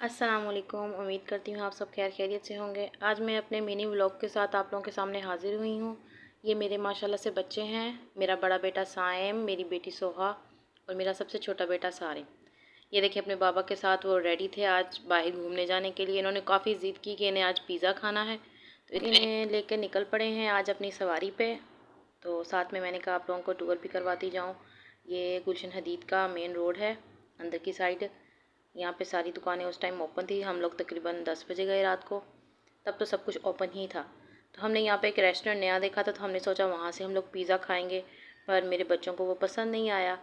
अस्सलामुअलैकुम। उम्मीद करती हूँ आप सब खैर खैरियत से होंगे। आज मैं अपने मिनी व्लॉग के साथ आप लोगों के सामने हाजिर हुई हूँ। ये मेरे माशाल्लाह से बच्चे हैं। मेरा बड़ा बेटा साइम, मेरी बेटी सोहा और मेरा सबसे छोटा बेटा सारिम। ये देखिए अपने बाबा के साथ वो रेडी थे आज बाहर घूमने जाने के लिए। इन्होंने काफ़ी ज़िद की कि इन्हें आज पिज़्ज़ा खाना है, तो इन्हें लेकर निकल पड़े हैं आज अपनी सवारी पे। तो साथ में मैंने कहा आप लोगों को टूर भी करवाती जाऊँ। ये गुलशन हदीद का मेन रोड है अंदर की साइड। यहाँ पे सारी दुकानें उस टाइम ओपन थी। हम लोग तकरीबन 10 बजे गए रात को, तब तो सब कुछ ओपन ही था। तो हमने यहाँ पे एक रेस्टोरेंट नया देखा था, तो हमने सोचा वहाँ से हम लोग पिज़्ज़ा खाएंगे, पर मेरे बच्चों को वो पसंद नहीं आया।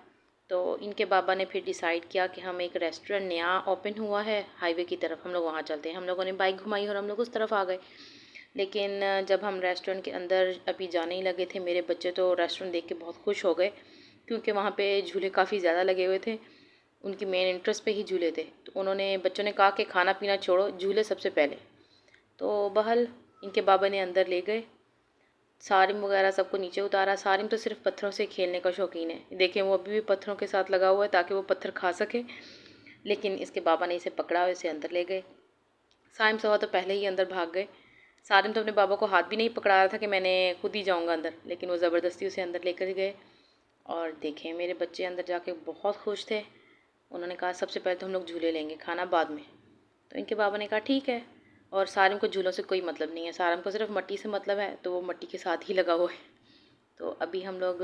तो इनके बाबा ने फिर डिसाइड किया कि हम एक रेस्टोरेंट नया ओपन हुआ है हाईवे की तरफ, हम लोग वहाँ चलते हैं। हम लोगों ने बाइक घुमाई और हम लोग उस तरफ आ गए। लेकिन जब हम रेस्टोरेंट के अंदर अभी जाने ही लगे थे, मेरे बच्चे तो रेस्टोरेंट देख के बहुत खुश हो गए, क्योंकि वहाँ पे झूले काफ़ी ज़्यादा लगे हुए थे। उनकी मेन इंटरेस्ट पे ही झूले थे। तो बच्चों ने कहा कि खाना पीना छोड़ो, झूले सबसे पहले। तो बहल इनके बाबा ने अंदर ले गए, सारिम वगैरह सबको नीचे उतारा। सारिम तो सिर्फ पत्थरों से खेलने का शौकीन है। देखें वो अभी भी पत्थरों के साथ लगा हुआ है ताकि वो पत्थर खा सके। लेकिन इसके बाबा ने इसे पकड़ा और इसे अंदर ले गए। सारिम सोहा तो पहले ही अंदर भाग गए। सारिम तो अपने बाबा को हाथ भी नहीं पकड़ा रहा था कि मैंने खुद ही जाऊँगा अंदर, लेकिन वो ज़बरदस्ती उसे अंदर लेकर गए। और देखें मेरे बच्चे अंदर जाके बहुत खुश थे। उन्होंने कहा सबसे पहले तो हम लोग झूले लेंगे, खाना बाद में। तो इनके बाबा ने कहा ठीक है। और सारिम को झूलों से कोई मतलब नहीं है, सारिम को सिर्फ मट्टी से मतलब है, तो वो मट्टी के साथ ही लगा हुआ है। तो अभी हम लोग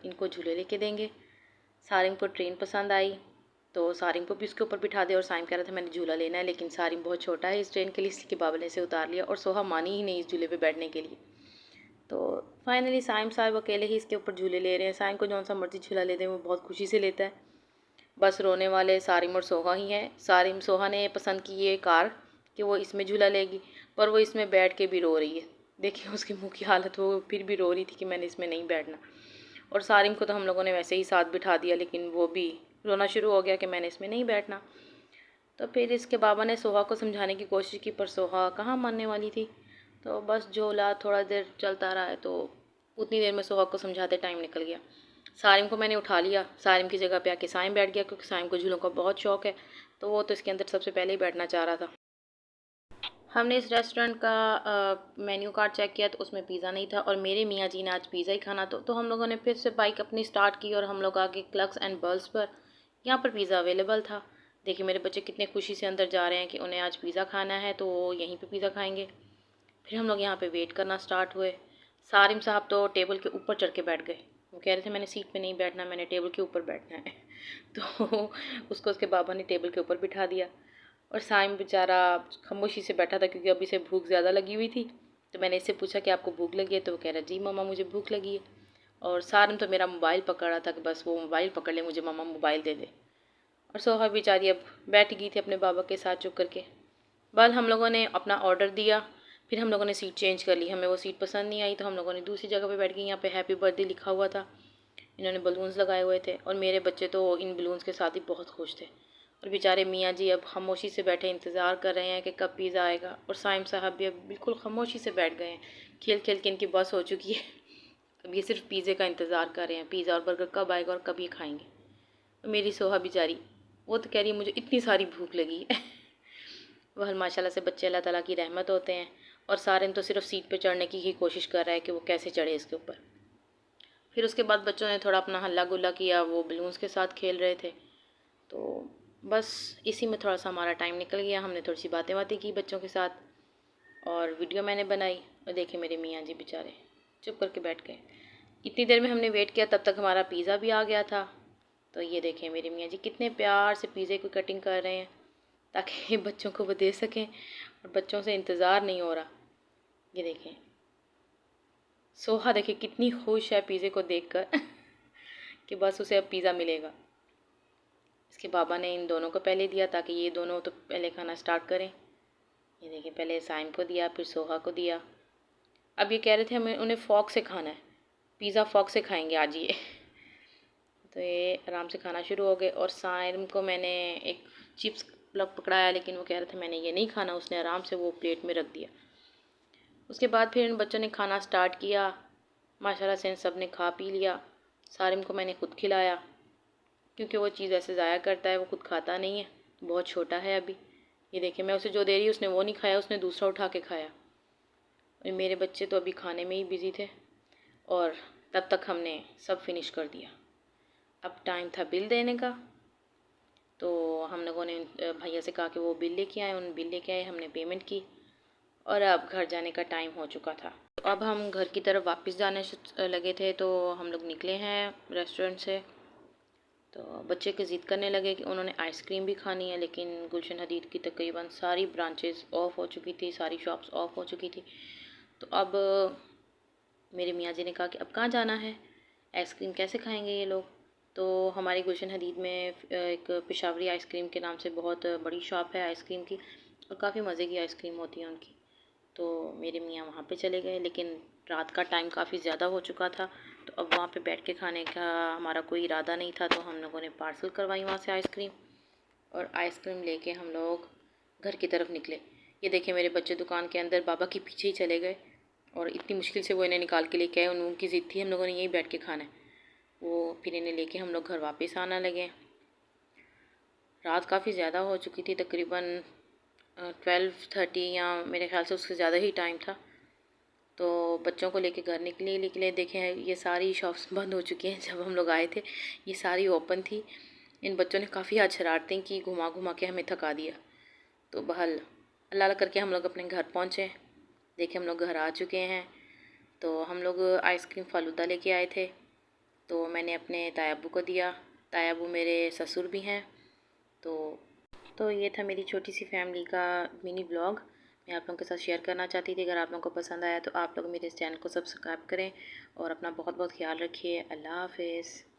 इनको झूले लेके देंगे। सारिम को ट्रेन पसंद आई, तो सारिम को भी उसके ऊपर बिठा दे। और साइम कह रहा था मैंने झूला लेना है, लेकिन सारिम बहुत छोटा है इस ट्रेन के लिए, इसलिए बाबा ने इसे उतार लिया। और सोहा मानी ही नहीं इस झूले पर बैठने के लिए। तो फाइनली साइम साहब अकेले ही इसके ऊपर झूले ले रहे हैं। साइम को जौन सा मर्जी झूला ले दें वो बहुत खुशी से लेता है। बस रोने वाले सारिम और सोहा ही हैं। सारिम सोहा ने पसंद की ये कार कि वो इसमें झूला लेगी, पर वो इसमें बैठ के भी रो रही है। देखिए उसके मुंह की हालत, वो फिर भी रो रही थी कि मैंने इसमें नहीं बैठना। और सारिम को तो हम लोगों ने वैसे ही साथ बिठा दिया, लेकिन वो भी रोना शुरू हो गया कि मैंने इसमें नहीं बैठना। तो फिर इसके बाबा ने सोहा को समझाने की कोशिश की, पर सोहा कहाँ मानने वाली थी। तो बस झोला थोड़ा देर चलता रहा है, तो उतनी देर में सोहा को समझाते टाइम निकल गया। सारिम को मैंने उठा लिया, सारिम की जगह पे आके साइम बैठ गया, क्योंकि साइम को झूलों का बहुत शौक है। तो वो तो इसके अंदर सबसे पहले ही बैठना चाह रहा था। हमने इस रेस्टोरेंट का मेन्यू कार्ड चेक किया, तो उसमें पिज़्ज़ा नहीं था, और मेरे मियाँ जी ने आज पिज़्ज़ा ही खाना। तो हम लोगों ने फिर से बाइक अपनी स्टार्ट की और हम लोग आगे क्लक्स एंड बर्ल्स पर। यहाँ पर पिज़्ज़ा अवेलेबल था। देखिए मेरे बच्चे कितने खुशी से अंदर जा रहे हैं कि उन्हें आज पिज़्ज़ा खाना है, तो वो यहीं पर पिज़्ज़ा खाएँगे। फिर हम लोग यहाँ पे वेट करना स्टार्ट हुए। सारिम साहब तो टेबल के ऊपर चढ़ के बैठ गए। वो कह रहे थे मैंने सीट पे नहीं बैठना, मैंने टेबल के ऊपर बैठना है। तो उसको उसके बाबा ने टेबल के ऊपर बिठा दिया। और साइम बेचारा खामोशी से बैठा था, क्योंकि अभी से भूख ज़्यादा लगी हुई थी। तो मैंने इससे पूछा कि आपको भूख लगी है, तो वो कह रहा जी मम्मा मुझे भूख लगी है। और सारिम तो मेरा मोबाइल पकड़ रहा था कि बस वो मोबाइल पकड़ ले, मुझे मम्मा मोबाइल दे दे। और सोहा बेचारी अब बैठ गई थी अपने बाबा के साथ चुप करके। बल हम लोगों ने अपना ऑर्डर दिया, फिर हम लोगों ने सीट चेंज कर ली। हमें वो सीट पसंद नहीं आई, तो हम लोगों ने दूसरी जगह पे बैठ गई। यहाँ पे हैप्पी बर्थडे लिखा हुआ था, इन्होंने बलून्स लगाए हुए थे, और मेरे बच्चे तो इन बलून्स के साथ ही बहुत खुश थे। और बेचारे मियाँ जी अब खामोशी से बैठे इंतज़ार कर रहे हैं कि कब पिज़्ज़ा आएगा। और साइम साहब भी अब बिल्कुल खामोशी से बैठ गए हैं। खेल खेल के इनकी बस हो चुकी है। अब ये सिर्फ पिज़्ज़े का इंतज़ार कर रहे हैं, पिज़्ज़ा और बर्गर कब आएगा और कब ये खाएँगे। और मेरी सोहा बेचारी, वो तो कह रही है मुझे इतनी सारी भूख लगी है। वह माशाल्लाह से बच्चे अल्लाह ताला की रहमत होते हैं। और सारिम तो सिर्फ सीट पे चढ़ने की ही कोशिश कर रहा है कि वो कैसे चढ़े इसके ऊपर। फिर उसके बाद बच्चों ने थोड़ा अपना हल्ला गुल्ला किया, वो बलून्स के साथ खेल रहे थे। तो बस इसी में थोड़ा सा हमारा टाइम निकल गया। हमने थोड़ी सी बातें बातें की बच्चों के साथ, और वीडियो मैंने बनाई। और देखे मेरे मियाँ जी बेचारे चुप करके बैठ गए। इतनी देर में हमने वेट किया, तब तक हमारा पिज़्ज़ा भी आ गया था। तो ये देखें मेरे मियाँ जी कितने प्यार से पिज़्ज़े की कटिंग कर रहे हैं, ताकि बच्चों को वो दे सकें। और बच्चों से इंतज़ार नहीं हो रहा। ये देखें सोहा, देखिए कितनी खुश है पिज़्ज़े को देखकर कि बस उसे अब पिज़्ज़ा मिलेगा। इसके बाबा ने इन दोनों को पहले दिया, ताकि ये दोनों तो पहले खाना स्टार्ट करें। ये देखिए पहले साइम को दिया, फिर सोहा को दिया। अब ये कह रहे थे हमें उन्हें फ़ॉक से खाना है, पिज़्ज़ा फ़ॉक से खाएंगे आज ये। तो ये आराम से खाना शुरू हो गए। और साइम को मैंने एक चिप्स प्लग पकड़ाया, लेकिन वो कह रहे थे मैंने ये नहीं खाना, उसने आराम से वो प्लेट में रख दिया। उसके बाद फिर इन बच्चों ने खाना स्टार्ट किया। माशाल्लाह से इन सब ने खा पी लिया। सारिम को मैंने खुद खिलाया, क्योंकि वो चीज़ ऐसे ज़ाया करता है, वो खुद खाता नहीं है, बहुत छोटा है अभी। ये देखिए, मैं उसे जो दे रही उसने वो नहीं खाया, उसने दूसरा उठा के खाया। और मेरे बच्चे तो अभी खाने में ही बिज़ी थे और तब तक हमने सब फिनिश कर दिया। अब टाइम था बिल देने का, तो हम लोगों ने भैया से कहा कि वो बिल लेके आए। उन बिल लेके आए, हमने पेमेंट की और अब घर जाने का टाइम हो चुका था। तो अब हम घर की तरफ वापस जाने लगे थे, तो हम लोग निकले हैं रेस्टोरेंट से। तो बच्चे की ज़िद करने लगे कि उन्होंने आइसक्रीम भी खानी है, लेकिन गुलशन हदीद की तकरीबन सारी ब्रांचेस ऑफ हो चुकी थी, सारी शॉप्स ऑफ हो चुकी थी। तो अब मेरे मियाँ जी ने कहा कि अब कहाँ जाना है, आइसक्रीम कैसे खाएंगे ये लोग। तो हमारे गुलशन हदीद में एक पेशावरी आइसक्रीम के नाम से बहुत बड़ी शॉप है आइसक्रीम की, और काफ़ी मज़े की आइसक्रीम होती है उनकी। तो मेरे मियाँ वहाँ पे चले गए, लेकिन रात का टाइम काफ़ी ज़्यादा हो चुका था, तो अब वहाँ पे बैठ के खाने का हमारा कोई इरादा नहीं था। तो हम लोगों ने पार्सल करवाई वहाँ से आइसक्रीम, और आइसक्रीम लेके हम लोग घर की तरफ निकले। ये देखिए, मेरे बच्चे दुकान के अंदर बाबा के पीछे ही चले गए और इतनी मुश्किल से वो इन्हें निकाल के लेके आए। उनकी ज़िद थी हम लोगों ने यहीं बैठ के खाना है। वो फिर इन्हें लेके हम लोग घर वापस आना लगे। रात काफ़ी ज़्यादा हो चुकी थी, तकरीबन 12:30 या मेरे ख्याल से उससे ज़्यादा ही टाइम था। तो बच्चों को लेके घर निकले, देखें ये सारी शॉप्स बंद हो चुकी हैं। जब हम लोग आए थे ये सारी ओपन थी। इन बच्चों ने काफ़ी आज शरारतें की, घुमा घुमा के हमें थका दिया। तो बहल अल्लाह अल्लाह करके हम लोग अपने घर पहुँचे। देखे हम लोग घर आ चुके हैं। तो हम लोग आइसक्रीम फ़ालूदा लेके आए थे, तो मैंने अपने ताया अब्बू को दिया। ताया अब्बू मेरे ससुर भी हैं। तो ये था मेरी छोटी सी फैमिली का मिनी ब्लॉग, मैं आप लोगों के साथ शेयर करना चाहती थी। अगर आप लोगों को पसंद आया तो आप लोग मेरे इस चैनल को सब्सक्राइब करें और अपना बहुत बहुत ख्याल रखिए। अल्लाह हाफ़िज़।